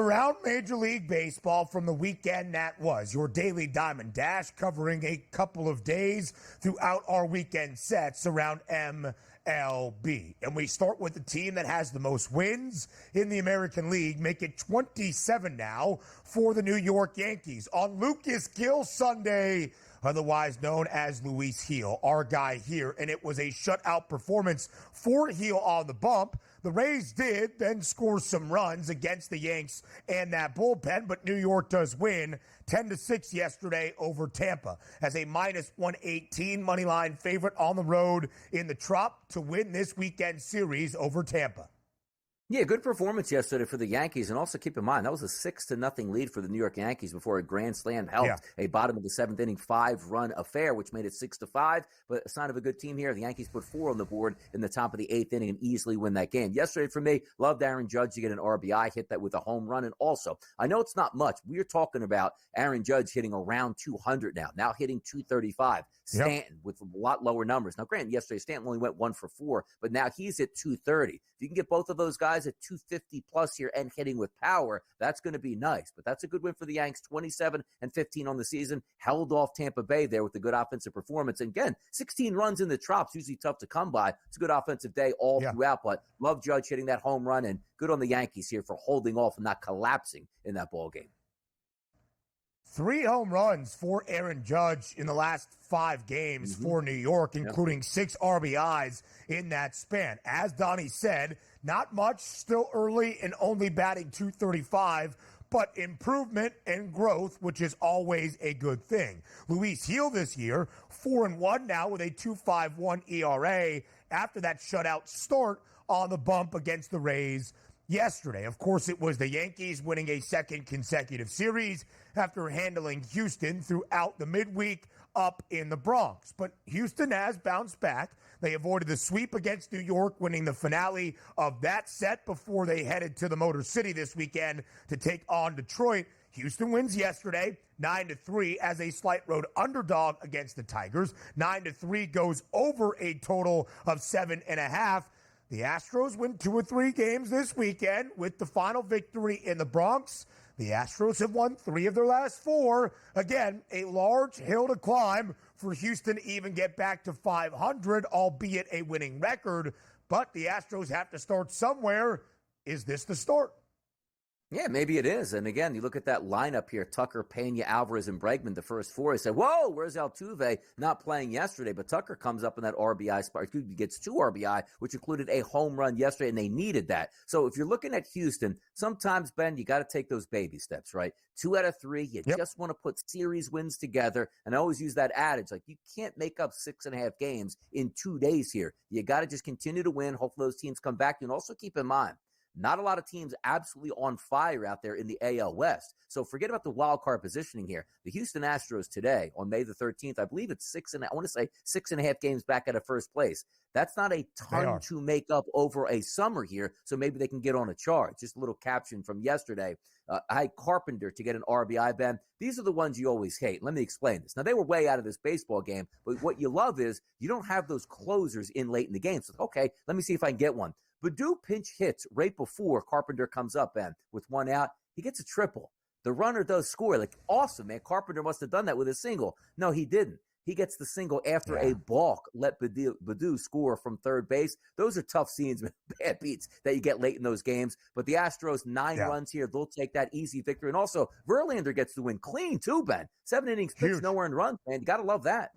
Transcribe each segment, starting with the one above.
around Major League Baseball from the weekend that was. Your Daily Diamond Dash covering a couple of days throughout our weekend sets around MLB. And we start with the team that has the most wins in the American League, make it 27 now for the New York Yankees. On Lucas Gill Sunday, otherwise known as Luis Gil, our guy here, and it was a shutout performance for Gil on the bump. The Rays did then score some runs against the Yanks and that bullpen, but New York does win 10-6 yesterday over Tampa as a minus 118 moneyline favorite on the road in the Trop to win this weekend series over Tampa. Yeah, good performance yesterday for the Yankees. And also keep in mind, that was a 6-0 lead for the New York Yankees before a grand slam helped a bottom of the seventh inning 5-run affair, which made it 6-5. But a sign of a good team here. The Yankees put 4 on the board in the top of the eighth inning and easily win that game. Yesterday for me, loved Aaron Judge to get an RBI, hit that with a home run. And also, I know it's not much. We are talking about Aaron Judge hitting around 200 now hitting 235. Stanton with a lot lower numbers. Now, granted, yesterday Stanton only went 1 for 4, but now he's at 230. If you can get both of those guys at 250 plus here and hitting with power, that's going to be nice. But that's a good win for the Yanks, 27-15 on the season. Held off Tampa Bay there with a good offensive performance. And again, 16 runs in the Trops, usually tough to come by. It's a good offensive day all throughout, but love Judge hitting that home run, and good on the Yankees here for holding off and not collapsing in that ball game. 3 home runs for Aaron Judge in the last 5 games for New York, including 6 RBIs in that span. As Donnie said, not much, still early and only batting 235, but improvement and growth, which is always a good thing. Luis Gil this year, 4-1 now with a 2.51 ERA after that shutout start on the bump against the Rays yesterday. Of course, it was the Yankees winning a second consecutive series after handling Houston throughout the midweek up in the Bronx. But Houston has bounced back. They avoided the sweep against New York, winning the finale of that set before they headed to the Motor City this weekend to take on Detroit. Houston wins yesterday, 9-3 as a slight road underdog against the Tigers. 9-3 goes over a total of 7.5. The Astros win 2 or 3 games this weekend with the final victory in the Bronx. The Astros have won 3 of their last 4. Again, a large hill to climb for Houston to even get back to 500, albeit a winning record. But the Astros have to start somewhere. Is this the start? Yeah, maybe it is. And again, you look at that lineup here, Tucker, Pena, Alvarez, and Bregman, the first 4. You say, whoa, where's Altuve not playing yesterday? But Tucker comes up in that RBI spot. He gets 2 RBI, which included a home run yesterday, and they needed that. So if you're looking at Houston, sometimes, Ben, you got to take those baby steps, right? 2 out of 3, you just want to put series wins together. And I always use that adage, like you can't make up 6.5 games in 2 days here. You got to just continue to win. Hopefully those teams come back. And also keep in mind, not a lot of teams absolutely on fire out there in the AL West. So forget about the wild card positioning here. The Houston Astros today on May the 13th, I believe it's 6.5 games back out of first place. That's not a ton to make up over a summer here. So maybe they can get on a charge. Just a little caption from yesterday. I had Carpenter to get an RBI, Ben. These are the ones you always hate. Let me explain this. Now, they were way out of this baseball game, but what you love is you don't have those closers in late in the game. So, okay, let me see if I can get one. Baddoo pinch hits right before Carpenter comes up, and with 1 out, he gets a triple. The runner does score. Like, awesome, man. Carpenter must have done that with a single. No, he didn't. He gets the single after a balk let Baddoo score from third base. Those are tough scenes, bad beats that you get late in those games. But the Astros, 9 runs here. They'll take that easy victory. And also, Verlander gets the win clean, too, Ben. 7 innings pitched, nowhere in runs, man. You got to love that.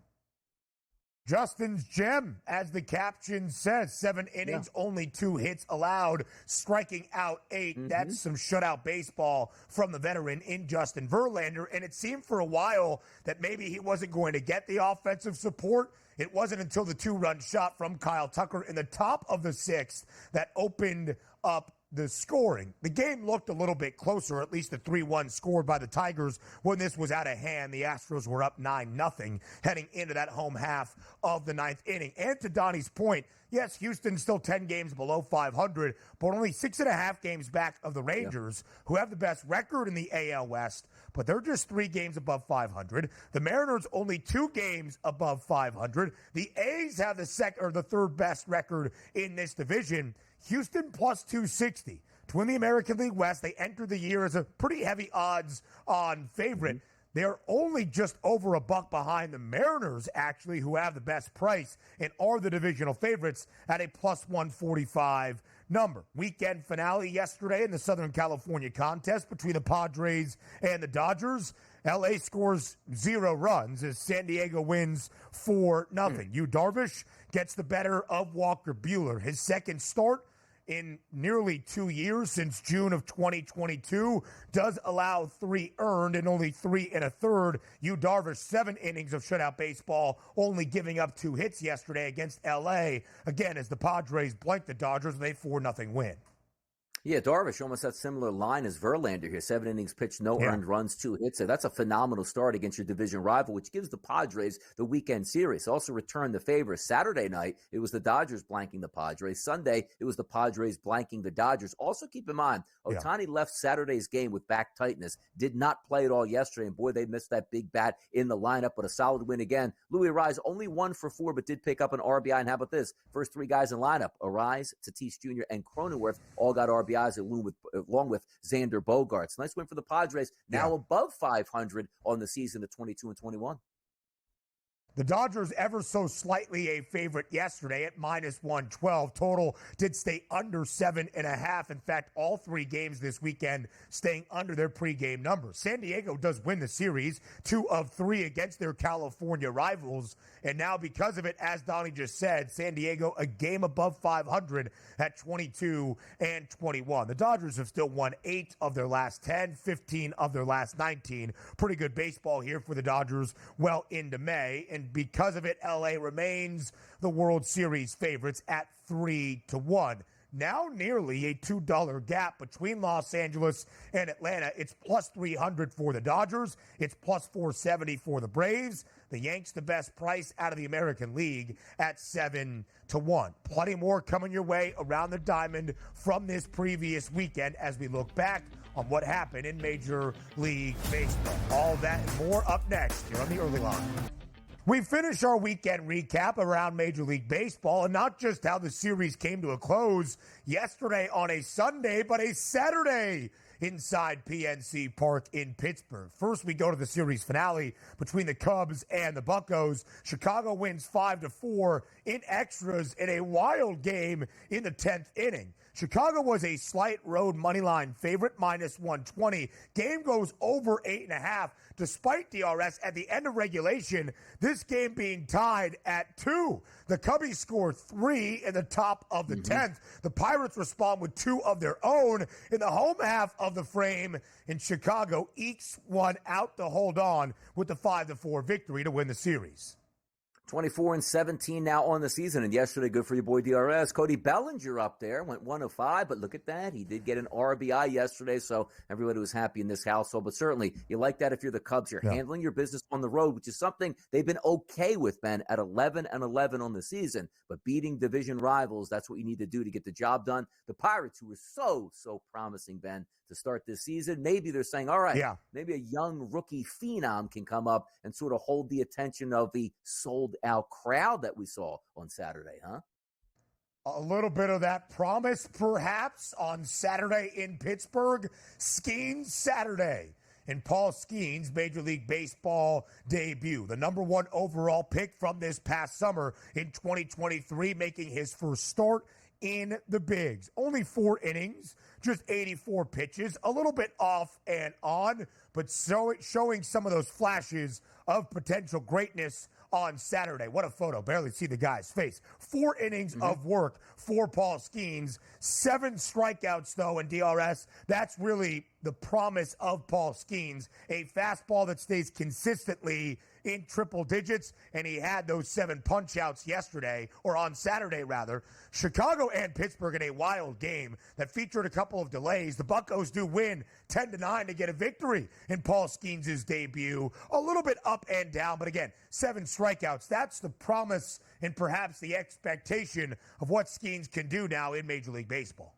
Justin's gem, as the caption says, 7 innings, only 2 hits allowed, striking out 8. That's some shutout baseball from the veteran in Justin Verlander. And it seemed for a while that maybe he wasn't going to get the offensive support. It wasn't until the 2-run shot from Kyle Tucker in the top of the 6th that opened up the scoring. The game looked a little bit closer, at least the 3-1 scored by the Tigers when this was out of hand. The Astros were up 9-0 heading into that home half of the 9th inning. And to Donnie's point, yes, Houston's still 10 games below 500, but only 6.5 games back of the Rangers, who have the best record in the AL West, but they're just 3 games above 500. The Mariners only 2 games above 500. The A's have the third best record in this division. Houston plus 260 to win the American League West. They entered the year as a pretty heavy odds-on favorite. They're only just over $1 behind the Mariners, actually, who have the best price and are the divisional favorites at a plus 145 number. Weekend finale yesterday in the Southern California contest between the Padres and the Dodgers. LA scores 0 runs as San Diego wins 4-0. Yu Darvish gets the better of Walker Buehler. His second start in nearly 2 years, since June of 2022, does allow 3 earned and only 3 1/3. Yu Darvish, 7 innings of shutout baseball, only giving up 2 hits yesterday against LA, again, as the Padres blank the Dodgers with a 4-0 win. Yeah, Darvish almost that similar line as Verlander here. 7 innings pitched, no earned runs, 2 hits. So that's a phenomenal start against your division rival, which gives the Padres the weekend series. Also returned the favor. Saturday night, it was the Dodgers blanking the Padres. Sunday, it was the Padres blanking the Dodgers. Also keep in mind, Ohtani left Saturday's game with back tightness. Did not play at all yesterday. And boy, they missed that big bat in the lineup, but a solid win again. Louis Arise only 1 for 4, but did pick up an RBI. And how about this? First 3 guys in lineup, Arise, Tatis Jr., and Cronenworth, all got RBIs along with Xander Bogaerts. Nice win for the Padres, now above 500 on the season of 22-21. The Dodgers ever so slightly a favorite yesterday at minus 112. Total did stay under 7.5. In fact, all 3 games this weekend staying under their pregame numbers. San Diego does win the series, 2 of 3 against their California rivals. And now because of it, as Donnie just said, San Diego a game above 500 at 22-21. The Dodgers have still won 8 of their last 10, 15 of their last 19. Pretty good baseball here for the Dodgers well into May. And because of it, LA remains the World Series favorites at 3-1. Now nearly a $2 gap between Los Angeles and Atlanta. It's plus 300 for the Dodgers. It's plus 470 for the Braves. The Yanks the best price out of the American League at 7-1. Plenty more coming your way around the diamond from this previous weekend as we look back on what happened in Major League Baseball. All that and more up next here on the Early Line. We finish our weekend recap around Major League Baseball, and not just how the series came to a close yesterday on a Sunday, but a Saturday inside PNC Park in Pittsburgh. First, we go to the series finale between the Cubs and the Buccos. Chicago wins 5-4 in extras in a wild game in the 10th inning. Chicago was a slight road moneyline favorite, minus 120. Game goes over 8.5, despite DRS at the end of regulation, this game being tied at 2. The Cubbies score 3 in the top of the 10th. The Pirates respond with 2 of their own in the home half of the frame, and Chicago ekes one out to hold on with the 5-4 victory to win the series. 24-17 now on the season, and yesterday, good for your boy DRS. Cody Bellinger up there, went 1 of 5, but look at that. He did get an RBI yesterday, so everybody was happy in this household. But certainly, you like that if you're the Cubs. You're handling your business on the road, which is something they've been okay with, Ben, at 11-11 on the season. But beating division rivals, that's what you need to do to get the job done. The Pirates, who were so promising, Ben, to start this season, maybe they're saying, all right, maybe a young rookie phenom can come up and sort of hold the attention of the sold-out crowd that we saw on Saturday, huh? A little bit of that promise, perhaps, on Saturday in Pittsburgh. Skenes Saturday. And Paul Skenes, Major League Baseball debut, the number 1 overall pick from this past summer in 2023, making his first start in the bigs. Only 4 innings, just 84 pitches, a little bit off and on, but showing some of those flashes of potential greatness on Saturday. What a photo. Barely see the guy's face. 4 innings of work for Paul Skenes. 7 strikeouts, though, in DRS. That's really the promise of Paul Skenes. A fastball that stays consistently in triple digits, and he had those 7 punch-outs yesterday, or on Saturday, rather. Chicago and Pittsburgh in a wild game that featured a couple of delays. The Buccos do win 10-9 to get a victory in Paul Skenes' debut. A little bit up and down, but again, 7 strikeouts. That's the promise and perhaps the expectation of what Skenes can do now in Major League Baseball.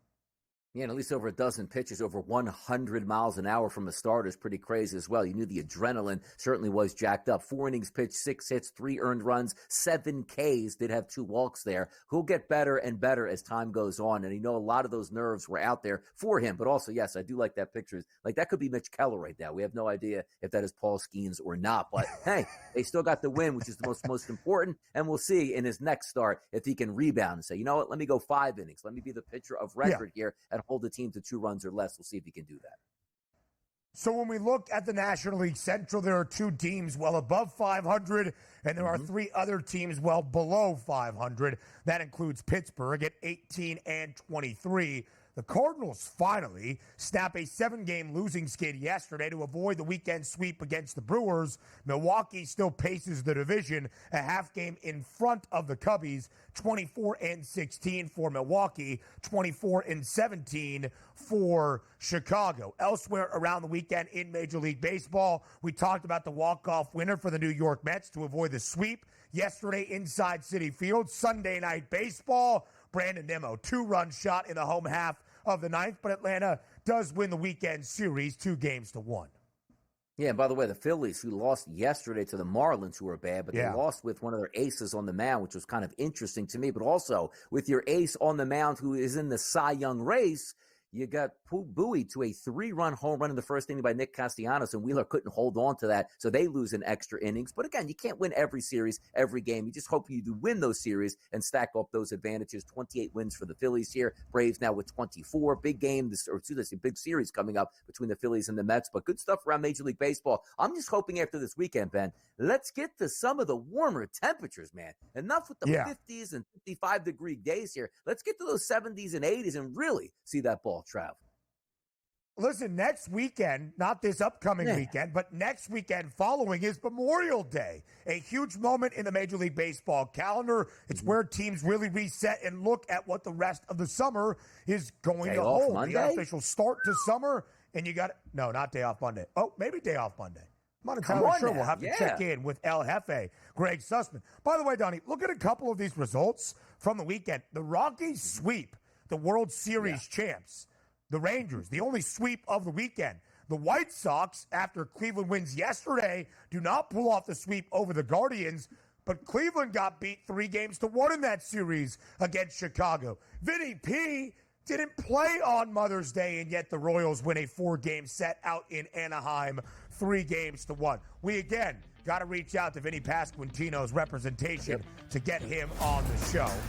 Yeah, and at least over a dozen pitches, over 100 miles an hour from a starter is pretty crazy as well. You knew the adrenaline certainly was jacked up. 4 innings pitched, 6 hits, 3 earned runs, 7 Ks, did have 2 walks there. He'll get better and better as time goes on. And a lot of those nerves were out there for him. But also, yes, I do like that picture. Like, that could be Mitch Keller right now. We have no idea if that is Paul Skeens or not. But, hey, they still got the win, which is the most important. And we'll see in his next start if he can rebound and say, you know what, let me go 5 innings. Let me be the pitcher of record here and hold the team to 2 runs or less. We'll see if he can do that. So when we look at the National League Central, there are 2 teams well above 500, and there are 3 other teams well below 500. That includes Pittsburgh at 18-23. The Cardinals finally snap a 7-game losing skid yesterday to avoid the weekend sweep against the Brewers. Milwaukee still paces the division, a half game in front of the Cubbies, 24-16 for Milwaukee, 24-17 for Chicago. Elsewhere around the weekend in Major League Baseball, we talked about the walk-off winner for the New York Mets to avoid the sweep yesterday inside Citi Field. Sunday Night Baseball, Brandon Nimmo, 2-run shot in the home half of the 9th, but Atlanta does win the weekend series 2-1. Yeah, and by the way, the Phillies, who lost yesterday to the Marlins, who are bad, but they lost with one of their aces on the mound, which was kind of interesting to me. But also, with your ace on the mound who is in the Cy Young race, you got buoyed to a 3-run home run in the first inning by Nick Castellanos, and Wheeler couldn't hold on to that, so they lose in extra innings. But again, you can't win every series, every game. You just hope you do win those series and stack up those advantages. 28 wins for the Phillies here. Braves now with 24. Big game, big series coming up between the Phillies and the Mets. But good stuff around Major League Baseball. I'm just hoping after this weekend, Ben, let's get to some of the warmer temperatures, man. Enough with the 50s and 55-degree days here. Let's get to those 70s and 80s and really see that ball travel. Listen, next weekend, not this upcoming weekend, but next weekend following is Memorial Day, a huge moment in the Major League Baseball calendar. It's where teams really reset and look at what the rest of the summer is going to hold. Monday? You got official start to summer, and you got – no, not day off Monday. Oh, maybe day off Monday. I'm not entirely sure. We'll have to check in with El Jefe, Greg Sussman. By the way, Donnie, look at a couple of these results from the weekend. The Rockies sweep the World Series champs, the Rangers, the only sweep of the weekend. The White Sox, after Cleveland wins yesterday, do not pull off the sweep over the Guardians, but Cleveland got beat 3-1 in that series against Chicago. Vinny P didn't play on Mother's Day, and yet the Royals win a 4-game set out in Anaheim, 3-1. We, again, got to reach out to Vinny Pasquantino's representation to get him on the show.